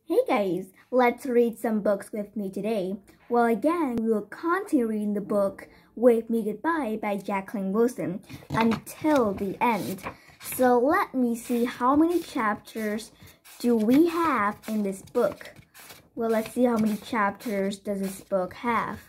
Hey guys, let's read some books with me today. Well, again, we will continue reading the book Wave Me Goodbye by Jacqueline Wilson until the end. So let me see how many chapters do we have in this book. Well, let's see how many chapters does this book have.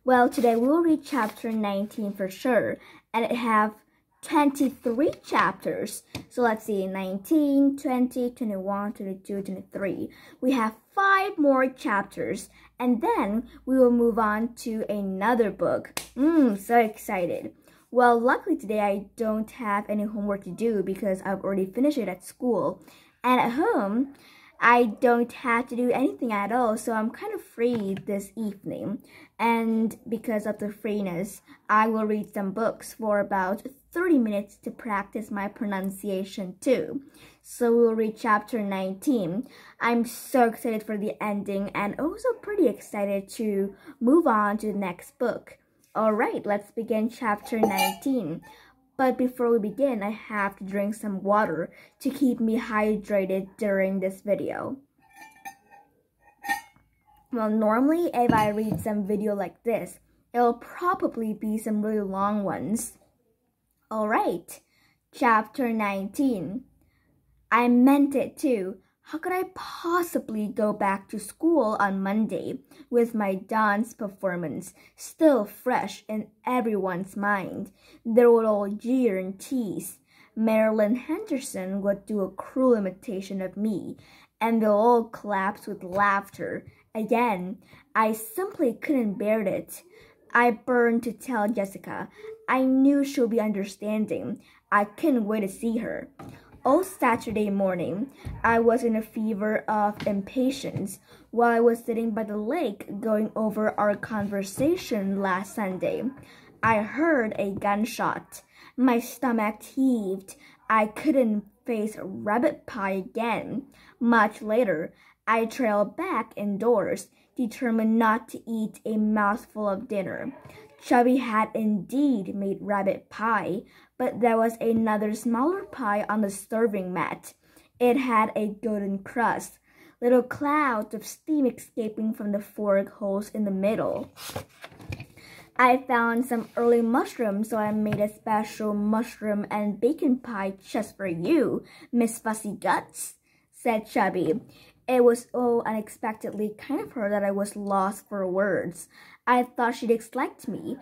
Well, today we will read chapter 19 for sure, and it have 23 chapters. So let's see, 19, 20, 21, 22, 23. We have 5 more chapters, and then we will move on to another book. So excited. Well, luckily today I don't have any homework to do because I've already finished it at school. And at home, I don't have to do anything at all, so I'm kind of free this evening. And because of the freeness, I will read some books for about 30 minutes to practice my pronunciation too. So we'll read chapter 19. I'm so excited for the ending and also pretty excited to move on to the next book. Alright, let's begin chapter 19. But before we begin, I have to drink some water to keep me hydrated during this video. Well, normally if I read some video like this, it'll probably be some really long ones. Alright, chapter 19. I meant it too. How could I possibly go back to school on Monday with my dance performance still fresh in everyone's mind? They would all jeer and tease. Marilyn Henderson would do a cruel imitation of me, and they'll all collapse with laughter. Again, I simply couldn't bear it. I burned to tell Jessica. I knew she'll be understanding. I couldn't wait to see her. All Saturday morning, I was in a fever of impatience while I was sitting by the lake going over our conversation last Sunday. I heard a gunshot. My stomach heaved. I couldn't face rabbit pie again. Much later, I trailed back indoors, determined not to eat a mouthful of dinner. Chubby had indeed made rabbit pie, but there was another smaller pie on the serving mat. It had a golden crust, little clouds of steam escaping from the fork holes in the middle. I found some early mushrooms, so I made a special mushroom and bacon pie just for you, Miss Fussy Guts, said Chubby. It was so unexpectedly kind of her that I was lost for words. I thought she disliked me,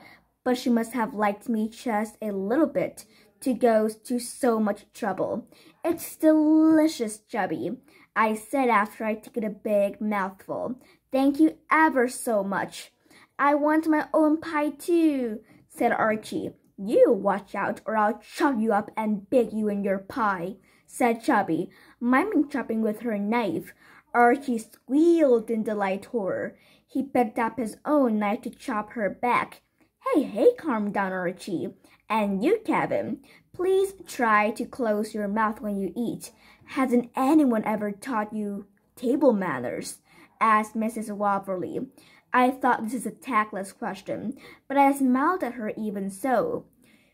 but she must have liked me just a little bit to go to so much trouble. It's delicious, Chubby, I said after I took a big mouthful. Thank you ever so much. I want my own pie too, said Archie. You watch out or I'll chop you up and bake you in your pie, said Chubby, miming chopping with her knife. Archie squealed in delight horror. He picked up his own knife to chop her back. Hey, calm down, Archie. And you, Kevin, please try to close your mouth when you eat. Hasn't anyone ever taught you table manners? Asked Mrs. Waverly. I thought this is a tactless question, but I smiled at her even so.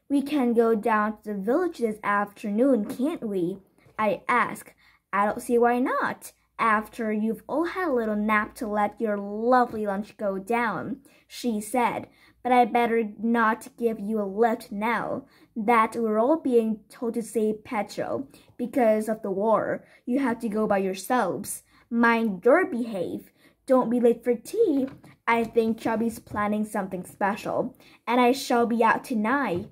We can go down to the village this afternoon, can't we? I asked. I don't see why not. After you've all had a little nap to let your lovely lunch go down, she said, but I better not give you a lift now that we're all being told to save petrol because of the war. You have to go by yourselves. Mind your behave. Don't be late for tea. I think Chubby's planning something special, and I shall be out tonight,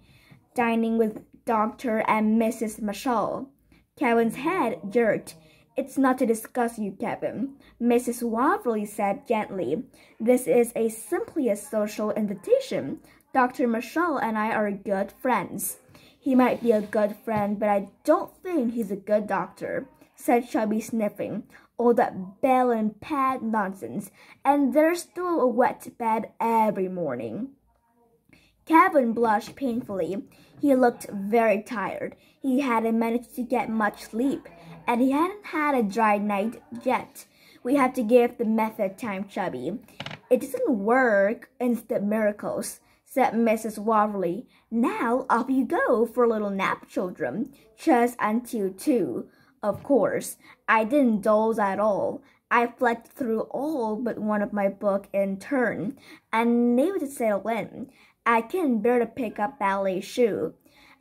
dining with Dr. and Mrs. Marshall. Kevin's head jerked. It's not to discuss you, Kevin, Mrs. Waverly said gently. This is simply a social invitation. Dr. Marshall and I are good friends. He might be a good friend, but I don't think he's a good doctor, said Chubby, sniffing. All that bell and pad nonsense, and there's still a wet bed every morning. Kevin blushed painfully. He looked very tired. He hadn't managed to get much sleep, and he hadn't had a dry night yet. We have to give the method time, Chubby. It doesn't work instant miracles, said Mrs. Waverly. Now off you go for a little nap, children, just until 2. Of course, I didn't doze at all. I flicked through all but one of my book in turn, unable to settle in. I couldn't bear to pick up ballet shoe.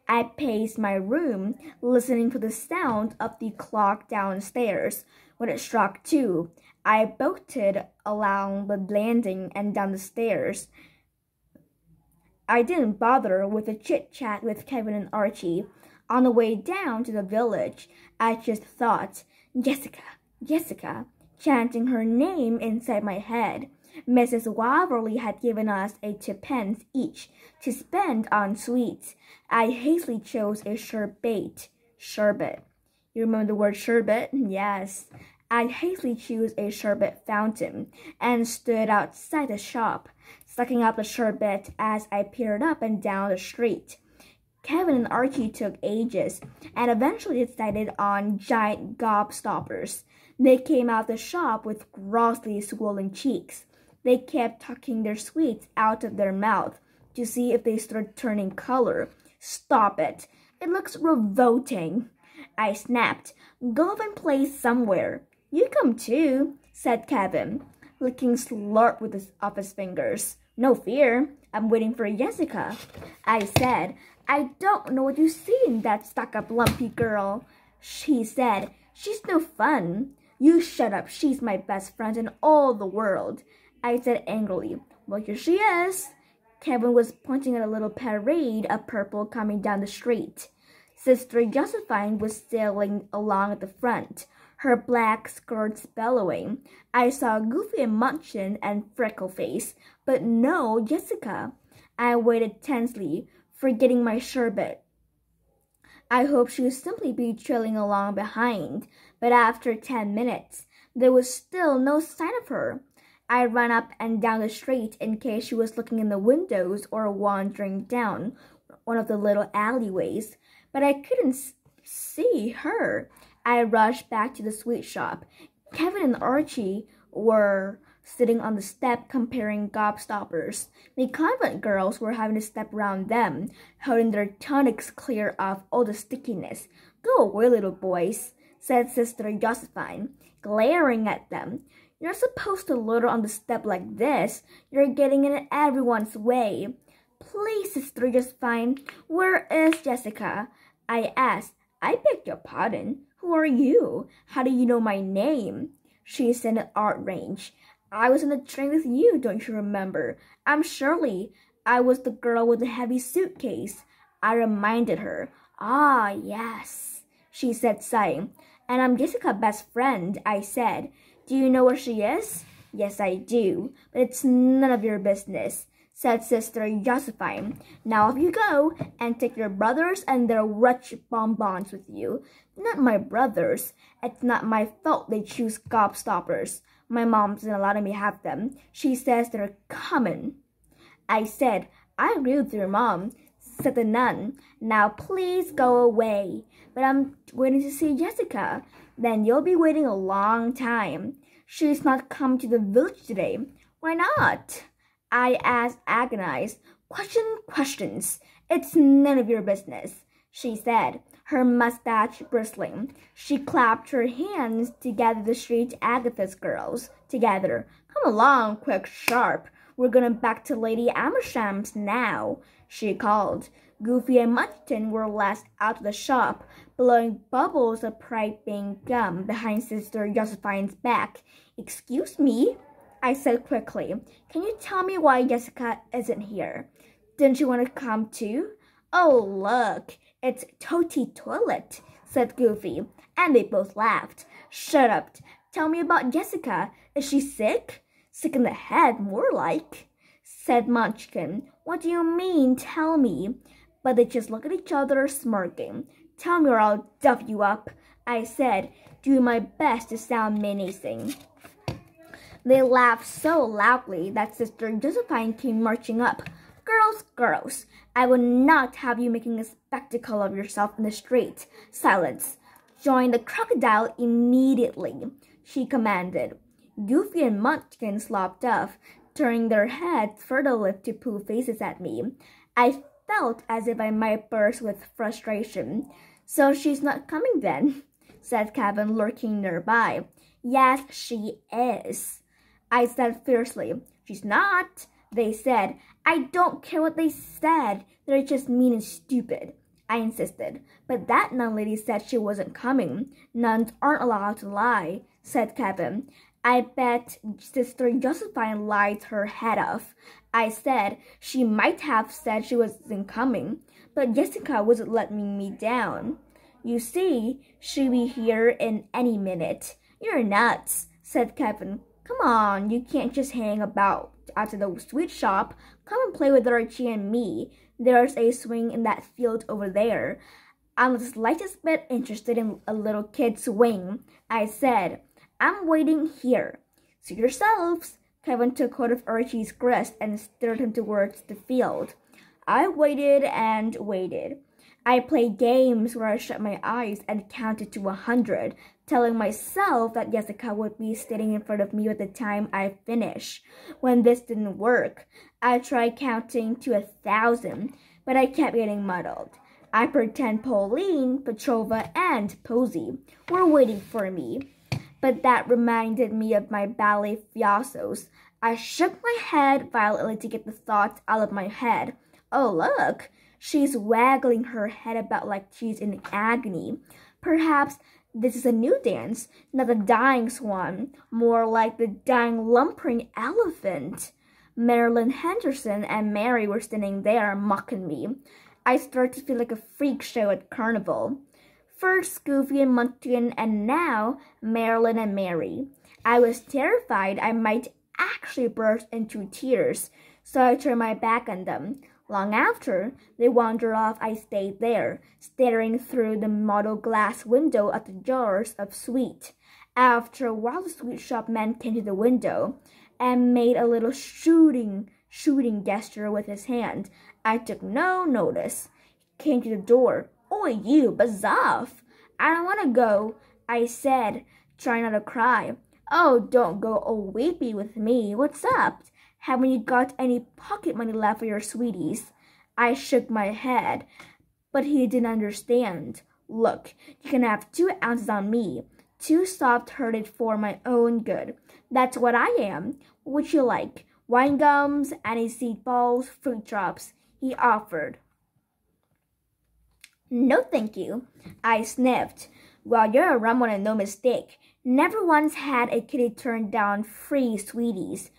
I paced my room, listening for the sound of the clock downstairs. When it struck 2, I bolted along the landing and down the stairs. I didn't bother with a chit-chat with Kevin and Archie. On the way down to the village, I just thought, Jessica, Jessica, chanting her name inside my head. Mrs. Waverly had given us a 2 pence each to spend on sweets. I hastily chose a sherbet. You remember the word sherbet? Yes. I hastily chose a sherbet fountain and stood outside the shop, sucking up the sherbet as I peered up and down the street. Kevin and Archie took ages and eventually decided on giant gobstoppers. They came out the shop with grossly swollen cheeks. They kept tucking their sweets out of their mouth to see if they started turning color. Stop it. It looks revolting. I snapped. Go off and play somewhere. You come too, said Kevin, licking slurp with his fingers. No fear. I'm waiting for Jessica. I said, I don't know what you see in that stuck-up lumpy girl. She said, she's no fun. You shut up. She's my best friend in all the world. I said angrily, well, here she is. Kevin was pointing at a little parade of purple coming down the street. Sister Josephine was sailing along at the front, her black skirts bellowing. I saw Goofy and Munchkin and Freckleface, but no Jessica. I waited tensely, forgetting my sherbet. I hoped she would simply be trailing along behind, but after 10 minutes, there was still no sign of her. I ran up and down the street in case she was looking in the windows or wandering down one of the little alleyways, but I couldn't see her. I rushed back to the sweet shop. Kevin and Archie were sitting on the step comparing gobstoppers. The convent girls were having to step around them, holding their tunics clear of all the stickiness. Go away, little boys, said Sister Josephine, glaring at them. You're supposed to loiter on the step like this. You're getting in everyone's way. Please, Sister Josephine, where is Jessica? I asked. I beg your pardon. Who are you? How do you know my name? She said in outrage. I was on the train with you, don't you remember? I'm Shirley. I was the girl with the heavy suitcase. I reminded her. Ah, yes, she said, sighing. And I'm Jessica's best friend, I said. Do you know where she is? Yes, I do, but it's none of your business, said Sister Josephine. Now off you go, and take your brothers and their wretched bonbons with you. Not my brothers. It's not my fault they choose gobstoppers. My mom doesn't allow me to have them. She says they're common. I said, I agree with your mom, said the nun. Now please go away. But I'm waiting to see Jessica. Then you'll be waiting a long time. She's not come to the village today. Why not? I asked, agonized. Questions. It's none of your business, she said, her mustache bristling. She clapped her hands to gather the street Agatha's girls together. Come along, quick, sharp. We're going back to Lady Amersham's now, she called. Goofy and Munchkin were last out of the shop, blowing bubbles of piping gum behind Sister Josephine's back. Excuse me, I said quickly. Can you tell me why Jessica isn't here? Didn't you want to come too? Oh, look, it's Toty Toilet, said Goofy, and they both laughed. Shut up. Tell me about Jessica. Is she sick? Sick in the head, more like, said Munchkin. What do you mean, tell me? But they just looked at each other, smirking. Tell me or I'll duff you up, I said, doing my best to sound menacing. They laughed so loudly that Sister Josephine came marching up. Girls, I will not have you making a spectacle of yourself in the street. Silence. Join the crocodile immediately, she commanded. Goofy and Munchkin slopped off, turning their heads furtively to pull faces at me. I felt as if I might burst with frustration. So she's not coming then, said Kevin, lurking nearby. Yes, she is, I said fiercely. She's not, they said. I don't care what they said. They're just mean and stupid, I insisted. But that nun lady said she wasn't coming. Nuns aren't allowed to lie, said Kevin. I bet Sister Josephine lied her head off. I said she might have said she wasn't coming, but Jessica wasn't letting me down. You see, she'll be here in any minute. You're nuts, said Kevin. Come on, you can't just hang about after the sweet shop. Come and play with Archie and me. There's a swing in that field over there. I'm the slightest bit interested in a little kid swing, I said. I'm waiting here. Suit yourselves. Kevin took hold of Archie's wrist and steered him towards the field. I waited and waited. I played games where I shut my eyes and counted to 100, telling myself that Jessica would be standing in front of me by the time I finished. When this didn't work, I tried counting to 1,000, but I kept getting muddled. I pretend Pauline, Petrova, and Posey were waiting for me, but that reminded me of my ballet fiascos. I shook my head violently to get the thoughts out of my head. Oh, look! She's waggling her head about like she's in agony. Perhaps this is a new dance, not the dying swan, more like the dying lumbering elephant. Marilyn Henderson and Mary were standing there mocking me. I started to feel like a freak show at carnival. First Goofy and Munchkin, and now Marilyn and Mary. I was terrified I might actually burst into tears, so I turned my back on them. Long after they wandered off, I stayed there, staring through the model glass window at the jars of sweet. After a while, the sweet shop man came to the window and made a little shooting gesture with his hand. I took no notice. He came to the door. "Oi, you, buzz off! I don't want to go," I said, trying not to cry. "Oh, don't go all weepy with me. What's up? Haven't you got any pocket money left for your sweeties?" I shook my head, but he didn't understand. "Look, you can have 2 ounces on me, 2 soft-hearted for my own good. That's what I am. What would you like? Wine gums, aniseed balls, fruit drops?" he offered. "No, thank you," I sniffed. "Well, you're a rum one and no mistake. Never once had a kitty turn down free sweeties.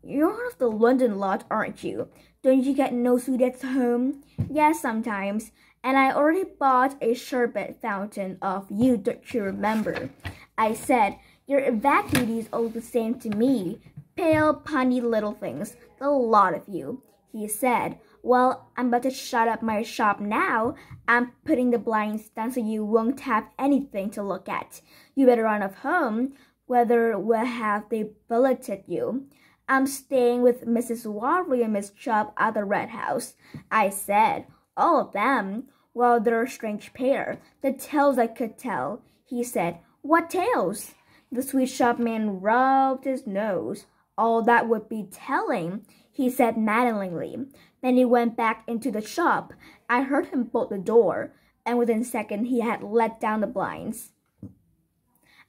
You're one of the London lot, aren't you? Don't you get no sweeties at home?" "Yes, sometimes. And I already bought a sherbet fountain off you, don't you remember?" I said. "Your evacuees all the same to me. Pale, punny little things. The lot of you," he said. "Well, I'm about to shut up my shop now. I'm putting the blinds down so you won't have anything to look at. You better run off home, whether we'll have they bulleted you." "I'm staying with Mrs. Wawe and Miss Chubb at the Red House," I said. "All of them? Well, they're a strange pair. The tales I could tell," he said. "What tales?" The sweet shop man rubbed his nose. "All that would be telling," he said maddeningly. Then he went back into the shop. I heard him bolt the door, and within a second he had let down the blinds.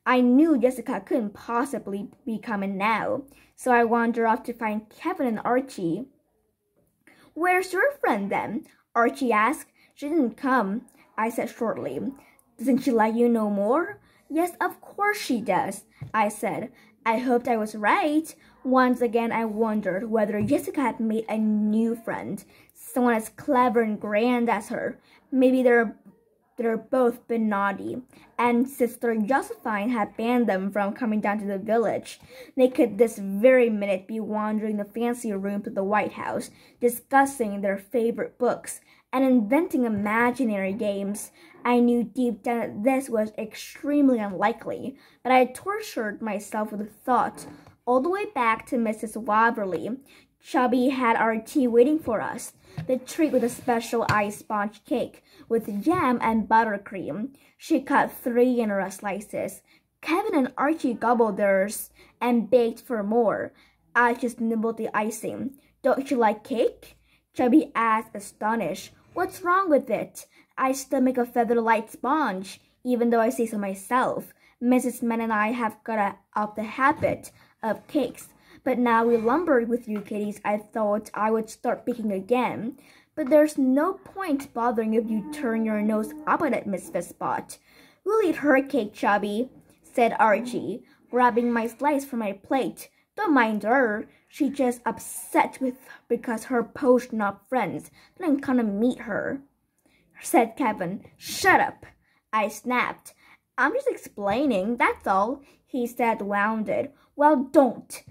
I knew Jessica couldn't possibly be coming now, so I wandered off to find Kevin and Archie. "Where's your friend, then?" Archie asked. "She didn't come," I said shortly. "Doesn't she like you no more?" "Yes, of course she does," I said. I hoped I was right. Once again, I wondered whether Jessica had made a new friend, someone as clever and grand as her. Maybe they're both been naughty, and Sister Josephine had banned them from coming down to the village. They could this very minute be wandering the fancy rooms of the White House, discussing their favorite books, and inventing imaginary games. I knew deep down that this was extremely unlikely, but I tortured myself with the thought. All the way back to Mrs. Waverly, Chubby had our tea waiting for us. The treat was a special ice sponge cake with jam and buttercream. She cut 3 generous slices. Kevin and Archie gobbled theirs and begged for more. I just nibbled the icing. "Don't you like cake?" Chubby asked, astonished. "What's wrong with it? I still make a feather light sponge, even though I say so myself." Mrs. Men and I have got out the habit of cakes, but now we lumbered with you kitties, I thought I would start baking again. But there's no point bothering if you turn your nose up at it, Miss Fizzbot. We'll eat her cake, Chubby, said Archie, grabbing my slice from my plate. Don't mind her. She's just upset because her post-nut friends didn't come to meet her, said Kevin. Shut up, I snapped. I'm just explaining, that's all, he said, wounded. Well, don't,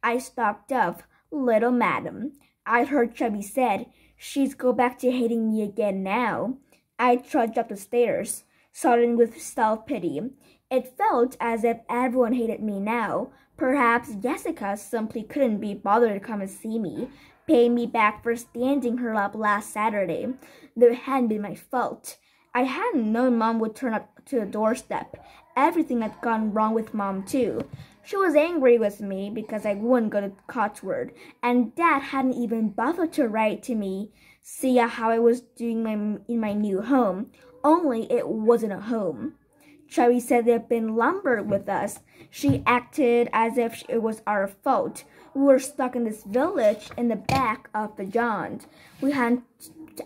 I stalked off. Little madam, I heard Chubby said she'd go back to hating me again now. I trudged up the stairs, sodden with self-pity. It felt as if everyone hated me now. Perhaps Jessica simply couldn't be bothered to come and see me, pay me back for standing her up last Saturday. Though it hadn't been my fault. I hadn't known Mom would turn up to the doorstep. Everything had gone wrong with Mom, too. She was angry with me because I wouldn't go to Cotswold, and Dad hadn't even bothered to write to me, see how I was doing in my new home, only it wasn't a home. Chubby said they'd been lumbered with us. She acted as if it was our fault. We were stuck in this village in the back of the Johns. We hadn't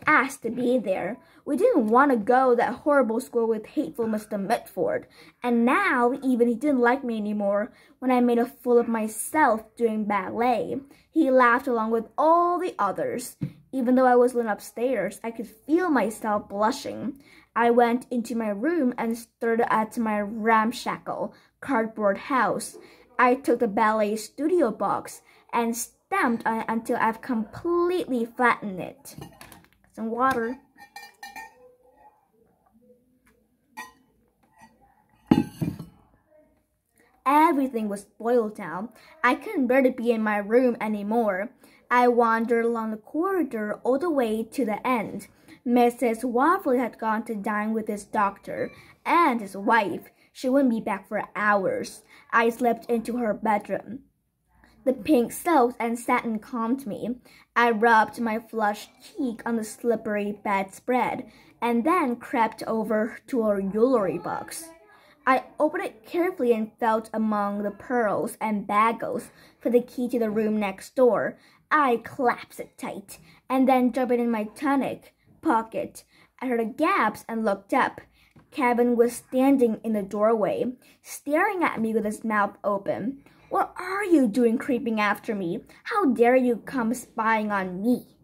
asked to be there. We didn't want to go to that horrible school with hateful Mr. Mitford. And now, even he didn't like me anymore when I made a fool of myself doing ballet. He laughed along with all the others. Even though I was alone upstairs, I could feel myself blushing. I went into my room and stared at my ramshackle cardboard house. I took the ballet studio box and stamped on it until I've completely flattened it. Some water. Everything was spoiled now. I couldn't bear to be in my room anymore. I wandered along the corridor all the way to the end. Mrs. Wawe had gone to dine with his doctor and his wife. She wouldn't be back for hours. I slipped into her bedroom. The pink silks and satin calmed me. I rubbed my flushed cheek on the slippery bedspread and then crept over to her jewelry box. I opened it carefully and felt among the pearls and bangles for the key to the room next door. I clasped it tight and then dropped it in my tunic pocket. I heard a gasp and looked up. Kevin was standing in the doorway, staring at me with his mouth open. What are you doing creeping after me? How dare you come spying on me?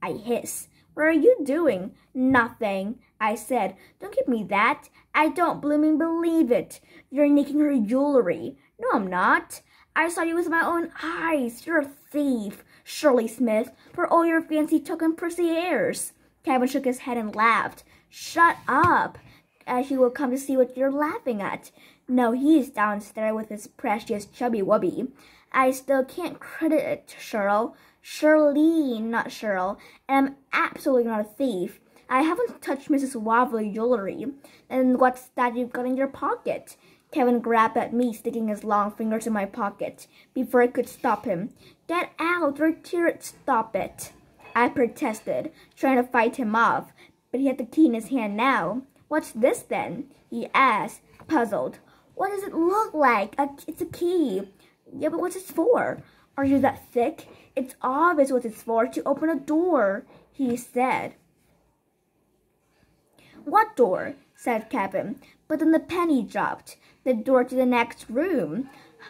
I hissed. What are you doing? Nothing, I said. Don't give me that. I don't blooming believe it. You're nicking her jewelry. No, I'm not. I saw you with my own eyes. You're a thief, Shirley Smith, for all your fancy token prissy airs. Kevin shook his head and laughed. Shut up. He will come to see what you're laughing at. No, he's downstairs with his precious chubby wubby. I still can't credit it to Cheryl. Shirley, not Cheryl. And I'm absolutely not a thief. I haven't touched Mrs. Wawe jewelry. And what's that you've got in your pocket? Kevin grabbed at me, sticking his long fingers in my pocket, before I could stop him. Get out, or stop it. I protested, trying to fight him off, but he had the key in his hand now. What's this then? He asked, puzzled. What does it look like? It's a key. Yeah, but what's it for? Are you that thick? It's obvious what it's for, to open a door, he said. What door? Said Kevin. But then the penny dropped. The door to the next room.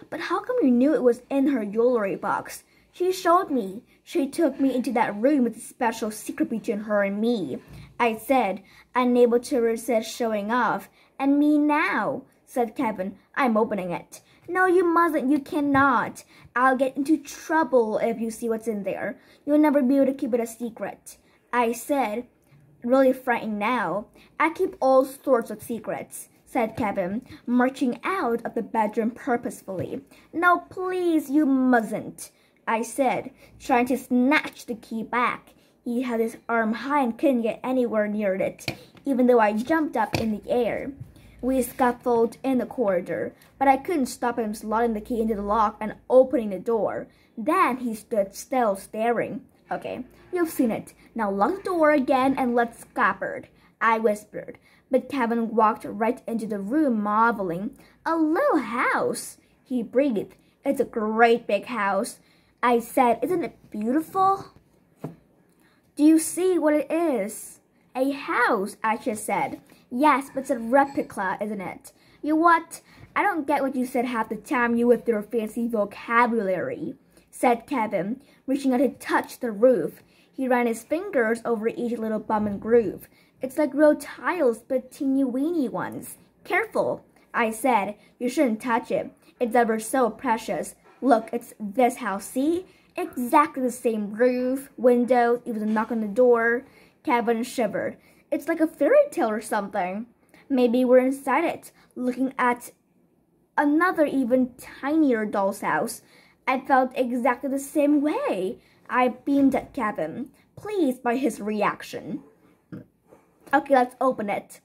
But how come you knew it was in her jewelry box? She showed me. She took me into that room with a special secret between her and me, I said, unable to resist showing off. And me now, said Kevin. I'm opening it. No, you mustn't. You cannot. I'll get into trouble if you see what's in there. You'll never be able to keep it a secret, I said, really frightened now. I keep all sorts of secrets, said Kevin, marching out of the bedroom purposefully. No, please, you mustn't, I said, trying to snatch the key back. He had his arm high and couldn't get anywhere near it, even though I jumped up in the air. We scuffled in the corridor, but I couldn't stop him slotting the key into the lock and opening the door. Then he stood still, staring. Okay, you've seen it. Now lock the door again and let's scuppered. I whispered, but Kevin walked right into the room, marveling. A little house, he breathed. It's a great big house. I said, isn't it beautiful? Do you see what it is? A house, Aisha said. Yes, but it's a replica, isn't it? You what? I don't get what you said half the time, you with your fancy vocabulary, said Kevin, reaching out to touch the roof. He ran his fingers over each little bump and groove. It's like real tiles, but teeny-weeny ones. Careful, I said. You shouldn't touch it. It's ever so precious. Look, it's this house, see? Exactly the same roof, windows, even a knock on the door. Kevin shivered. It's like a fairy tale or something. Maybe we're inside it, looking at another even tinier doll's house. I felt exactly the same way. I beamed at Kevin, pleased by his reaction. Okay, let's open it,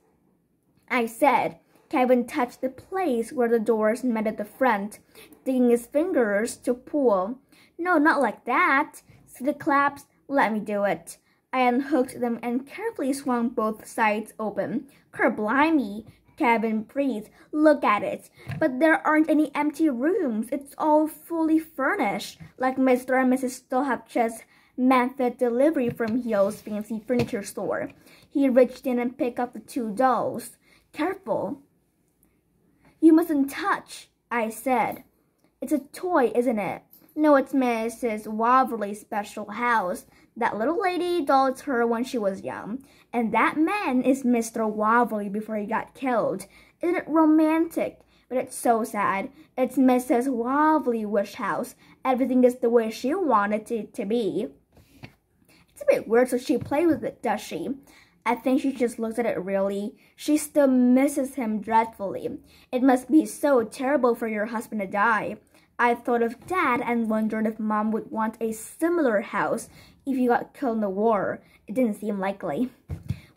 I said. Kevin touched the place where the doors met at the front, digging his fingers to pull. No, not like that. See the clamps? Let me do it. I unhooked them and carefully swung both sides open. Kerblimey, Kevin breathed. Look at it. But there aren't any empty rooms. It's all fully furnished, like Mr. and Mrs. Stolhapch's method delivery from Hill's fancy furniture store. He reached in and picked up the two dolls. Careful. You mustn't touch, I said. It's a toy, isn't it? No, it's Mrs. Waverly's special house. That little lady doll is her when she was young. And that man is Mr. Waverly before he got killed. Isn't it romantic? But it's so sad. It's Mrs. Waverly's wish house. Everything is the way she wanted it to be. It's a bit weird, so she played with it, does she? I think she just looks at it really. She still misses him dreadfully. It must be so terrible for your husband to die. I thought of Dad and wondered if Mom would want a similar house if he got killed in the war. It didn't seem likely.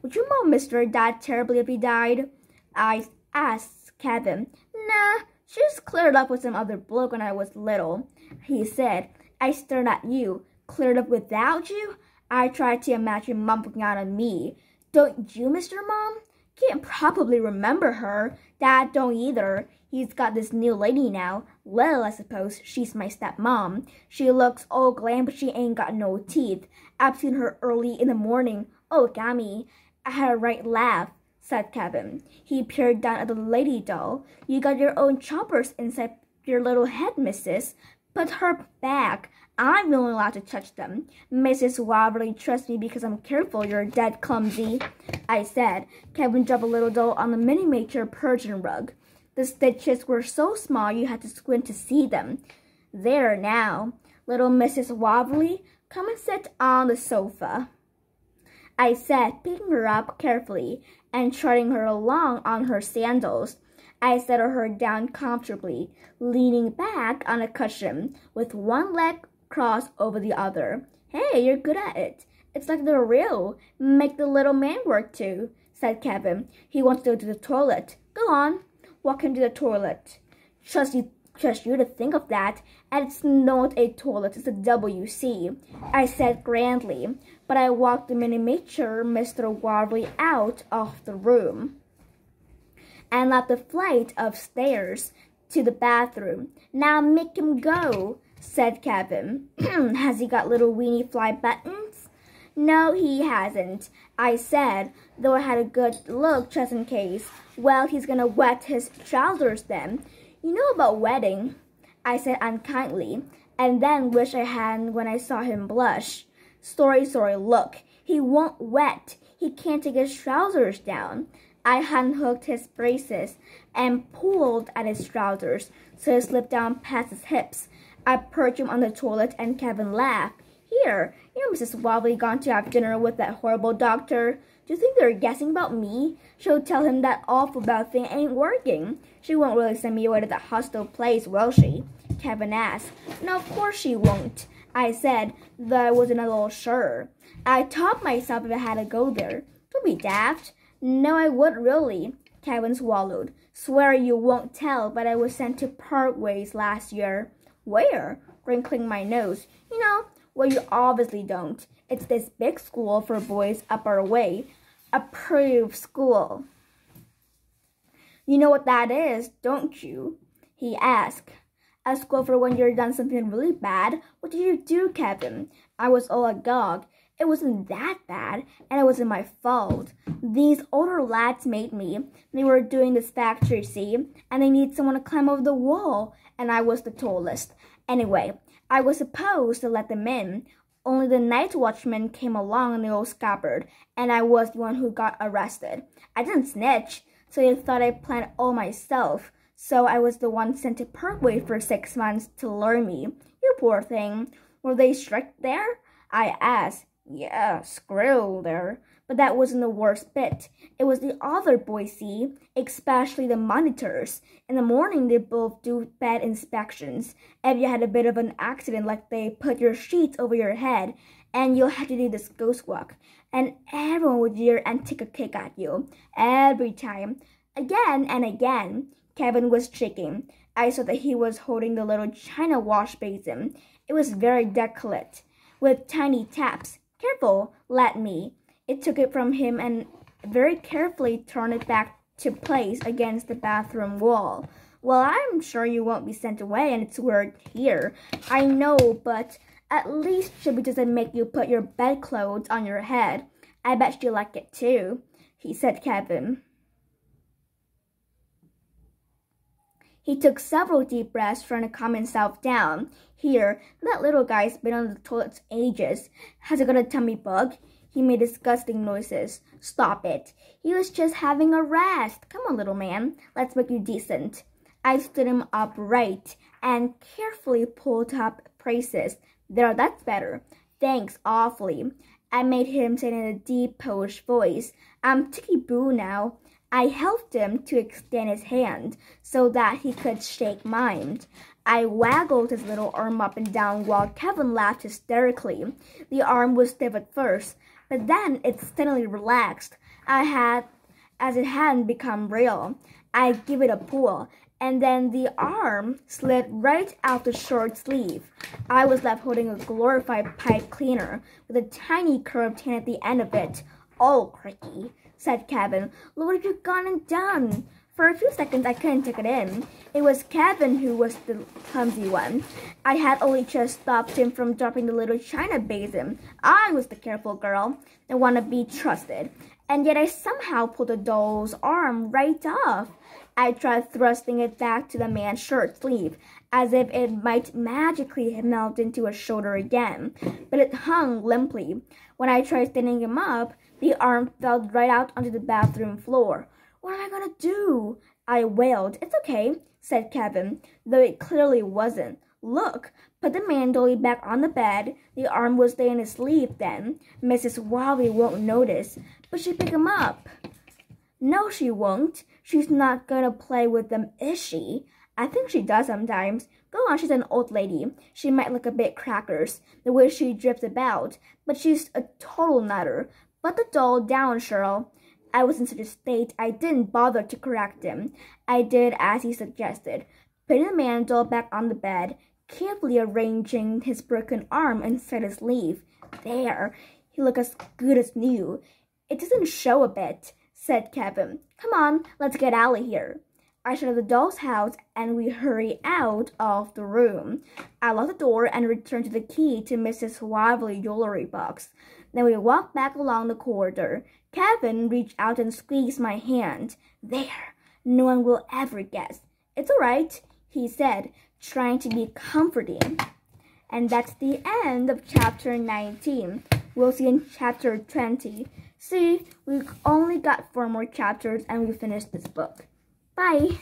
Would your mom miss your dad terribly if he died? I asked Kevin. Nah, she just cleared up with some other bloke when I was little, he said. I stared at you. Cleared up without you? I tried to imagine Mom looking out on me. Don't you miss your mom? Can't probably remember her. Dad don't either. He's got this new lady now. Lil, I suppose. She's my stepmom. She looks all glam, but she ain't got no teeth. I've seen her early in the morning. Oh, gammy. I had a right laugh, said Kevin. He peered down at the lady doll. You got your own choppers inside your little head, missus. Put her back. I'm not allowed to touch them. Mrs. Waverly trusts me because I'm careful. You're dead clumsy, I said. Kevin dropped a little doll on the miniature Persian rug. The stitches were so small you had to squint to see them. There now. Little Mrs. Waverly, come and sit on the sofa, I said, picking her up carefully and trotting her along on her sandals. I settled her down comfortably, leaning back on a cushion with one leg crossed over the other. Hey, you're good at it. It's like the real. Make the little man work too, said Kevin. He wants to go to the toilet. Go on. Walk him to the toilet. Trust you to think of that. And it's not a toilet, it's a WC, I said grandly. But I walked the miniature Mr. Waverly out of the room and up the flight of stairs to the bathroom. Now make him go, said Kevin. Has he got little weeny fly buttons? No, he hasn't, I said, though I had a good look just in case. Well, he's gonna wet his trousers then. You know about wetting, I said unkindly, and then wished I hadn't when I saw him blush. Sorry, look, he won't wet. He can't take his trousers down. I unhooked his braces and pulled at his trousers so he slipped down past his hips. I perched him on the toilet and Kevin laughed. Here, you know Mrs. Waverly gone to have dinner with that horrible doctor. Do you think they're guessing about me? She'll tell him that awful bad thing ain't working. She won't really send me away to that hostile place, will she? Kevin asked. No, of course she won't, I said, though I wasn't at all sure. I taught myself if I had to go there. Don't be daft. No, I wouldn't really, Kevin swallowed. Swear you won't tell, but I was sent to Parkways last year. Where? Wrinkling my nose. You know, well, you obviously don't. It's this big school for boys up our way. Approved school. You know what that is, don't you? He asked. A school for when you're done something really bad. What did you do, Kevin? I was all agog. It wasn't that bad, and it wasn't my fault. These older lads made me. They were doing this factory, see, and they need someone to climb over the wall, and I was the tallest. Anyway, I was supposed to let them in. Only the night watchman came along in the old scabbard, and I was the one who got arrested. I didn't snitch, so they thought I planned all myself. So I was the one sent to Parkway for 6 months to learn me. You poor thing. Were they strict there? I asked. Yeah, squirrel there. But that wasn't the worst bit. It was the other boys, see, especially the monitors. In the morning, they both do bed inspections. If you had a bit of an accident, like they put your sheets over your head, and you'll have to do this ghost walk. And everyone would jeer and take a kick at you. Every time. Again and again. Kevin was shaking. I saw that he was holding the little china wash basin. It was very delicate, with tiny taps. Careful, let me. It took it from him and very carefully turned it back to place against the bathroom wall. Well, I'm sure you won't be sent away and it's weird here. I know, but at least Shelby doesn't make you put your bedclothes on your head. I bet you like it too, he said Kevin. He took several deep breaths trying to calm himself down. Here, that little guy's been on the toilet ages. Has he got a tummy bug? He made disgusting noises. Stop it. He was just having a rest. Come on, little man. Let's make you decent. I stood him upright and carefully pulled up braces. There, that's better. Thanks awfully. I made him say in a deep, posh voice. I'm ticky-boo now. I helped him to extend his hand so that he could shake mine. I waggled his little arm up and down while Kevin laughed hysterically. The arm was stiff at first, but then it steadily relaxed. As it hadn't become real. I gave it a pull, and then the arm slid right out the short sleeve. I was left holding a glorified pipe cleaner with a tiny curved hand at the end of it. Oh, cricky, said Kevin. Look what you've gone and done. For a few seconds, I couldn't take it in. It was Kevin who was the clumsy one. I had only just stopped him from dropping the little china basin. I was the careful girl, the one to be trusted. And yet I somehow pulled the doll's arm right off. I tried thrusting it back to the man's shirt sleeve, as if it might magically melt into a shoulder again. But it hung limply. When I tried standing him up, the arm fell right out onto the bathroom floor. What am I gonna do? I wailed. It's okay, said Kevin, though it clearly wasn't. Look, put the man dolly back on the bed. The arm will stay in his sleeve then. Mrs. Wawe won't notice, but she'll pick him up. No, she won't. She's not gonna play with them, is she? I think she does sometimes. Go on, she's an old lady. She might look a bit crackers, the way she drifts about, but she's a total nutter. Put the doll down, Cheryl. I was in such a state I didn't bother to correct him. I did as he suggested, putting the man doll back on the bed, carefully arranging his broken arm inside his sleeve. There, he looked as good as new. It doesn't show a bit, said Kevin. Come on, let's get out of here. I shut the doll's house and we hurried out of the room. I locked the door and returned to the key to Mrs. Waverly's jewelry box. Then we walked back along the corridor. Kevin reached out and squeezed my hand. There, no one will ever guess. It's all right, he said, trying to be comforting. And that's the end of chapter 19. We'll see in chapter 20. See, we've only got 4 more chapters and we finished this book. Bye.